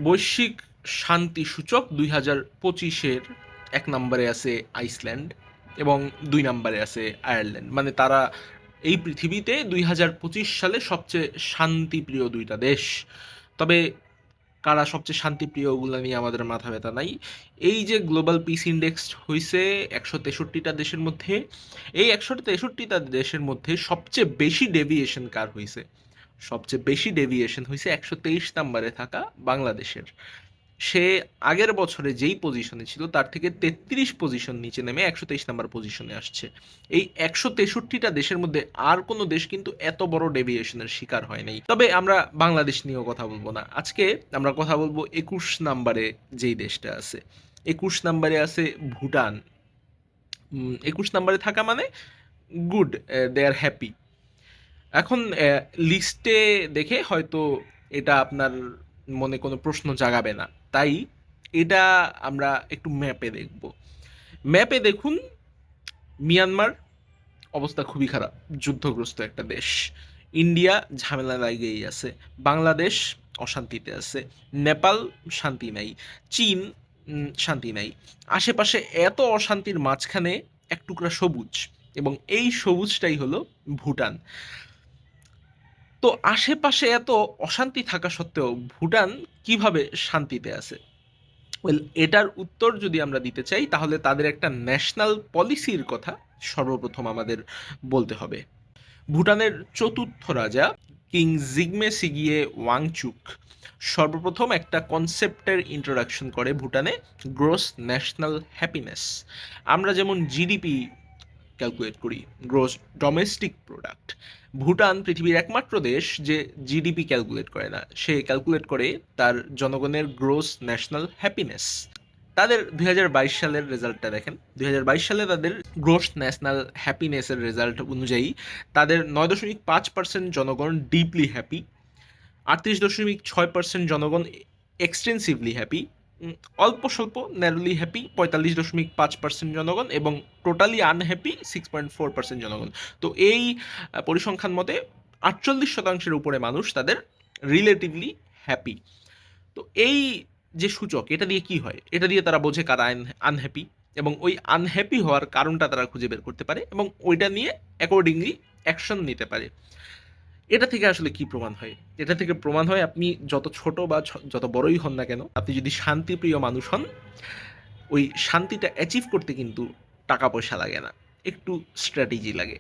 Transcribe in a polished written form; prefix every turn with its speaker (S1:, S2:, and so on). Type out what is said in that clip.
S1: বৈশ্বিক শান্তি সূচক 2025-এর 1 নম্বরে আছে আইসল্যান্ড এবং 2 নম্বরে আছে আয়ারল্যান্ড। মানে তারা এই পৃথিবীতে 2025 সালে সবচেয়ে শান্তিপ্রিয় দুইটা দেশ। তবে কারা সবচেয়ে শান্তিপ্রিয় ওগুলো নিয়ে আমাদের মাথা ব্যথা নাই। এই যে গ্লোবাল পিস ইন্ডেক্স হইছে 163টা দেশের মধ্যে, এই 163টা দেশের মধ্যে সবচেয়ে বেশি ডেভিয়েশন কার হইছে? সবচেয়ে বেশি ডেভিয়েশন হইছে 123 নম্বরে থাকা বাংলাদেশের। সে আগের বছরে যেই পজিশনে ছিল তার থেকে 33 পজিশন নিচে নেমে 123 নাম্বার পজিশনে আসছে। এই 163টা দেশের মধ্যে আর কোনো দেশ কিন্তু এত বড় ডেভিয়েশনের শিকার হয় নাই। তবে আমরা বাংলাদেশ নিয়েও কথা বলবো না, আজকে আমরা কথা বলবো 21 নাম্বারে যেই দেশটা আছে। 21 নাম্বারে আছে ভুটান। 21 নাম্বারে থাকা মানে গুড, দে আর হ্যাপি। এখন লিস্টে দেখে হয়তো এটা আপনার মনে কোনো প্রশ্ন জাগাবে না, তাই এটা আমরা একটু ম্যাপে দেখব। ম্যাপে দেখুন, মিয়ানমার অবস্থা খুবই খারাপ, যুদ্ধগ্রস্ত একটা দেশ। ইন্ডিয়া ঝামেলা লাগেই আছে। বাংলাদেশ অশান্তিতে আছে। নেপাল শান্তি নাই। চীন শান্তি নাই। আশেপাশে এত অশান্তির মাঝখানে এক টুকরা সবুজ, এবং এই সবুজটাই হলো ভুটান। তো আশেপাশে এত অশান্তি থাকা সত্ত্বেও ভুটান কিভাবে শান্তিতে আছে? ওয়েল, এটার উত্তর যদি আমরা দিতে চাই তাহলে তাদের একটা ন্যাশনাল পলিসির কথা সর্বপ্রথম আমাদের বলতে হবে। ভুটানের চতুর্থ রাজা কিং জিগমে সিগিয়ে ওয়াংচুক সর্বপ্রথম একটা কনসেপ্টের ইন্ট্রোডাকশন করে ভুটানে, গ্রোস ন্যাশনাল হ্যাপিনেস। আমরা যেমন জিডিপি ক্যালকুলেট করি, গ্রোস ডোমেস্টিক প্রোডাক্ট, ভুটান পৃথিবীর একমাত্র দেশ যে জিডিপি ক্যালকুলেট করে না, সে ক্যালকুলেট করে তার জনগণের গ্রোস ন্যাশনাল হ্যাপিনেস। তাদের 2022 সালের রেজাল্টটা দেখেন। 2022 সালে তাদের গ্রোস ন্যাশনাল হ্যাপিনেসের রেজাল্ট অনুযায়ী তাদের 9.5% জনগণ ডিপলি হ্যাপি, 38.6% জনগণ এক্সটেন্সিভলি হ্যাপি, অল্প স্বল্প ন্যারোলি হ্যাপি 45.5% জনগণ, এবং টোটালি আনহ্যাপি 6.4% জনগণ। তো এই পরিসংখ্যান মতে 48% উপরে মানুষ তাদের রিলেটিভলি হ্যাপি। তো এই যে সূচক, এটা দিয়ে কি হয়? এটা দিয়ে তারা বোঝে কারা আনহ্যাপি, এবং ওই আনহ্যাপি হওয়ার কারণটা তারা খুঁজে বের করতে পারে এবং ওইটা নিয়ে অ্যাকর্ডিংলি অ্যাকশন নিতে পারে। এটা থেকে আসলে কি প্রমাণ হয়? এটা থেকে প্রমাণ হয় আপনি যত ছোট বা যত বড়ই হন না কেন, আপনি যদি শান্তিপ্রিয় মানুষ হন, ওই শান্তিটা অ্যাচিভ করতে কিন্তু টাকা পয়সা লাগে না, একটু স্ট্র্যাটেজি লাগে।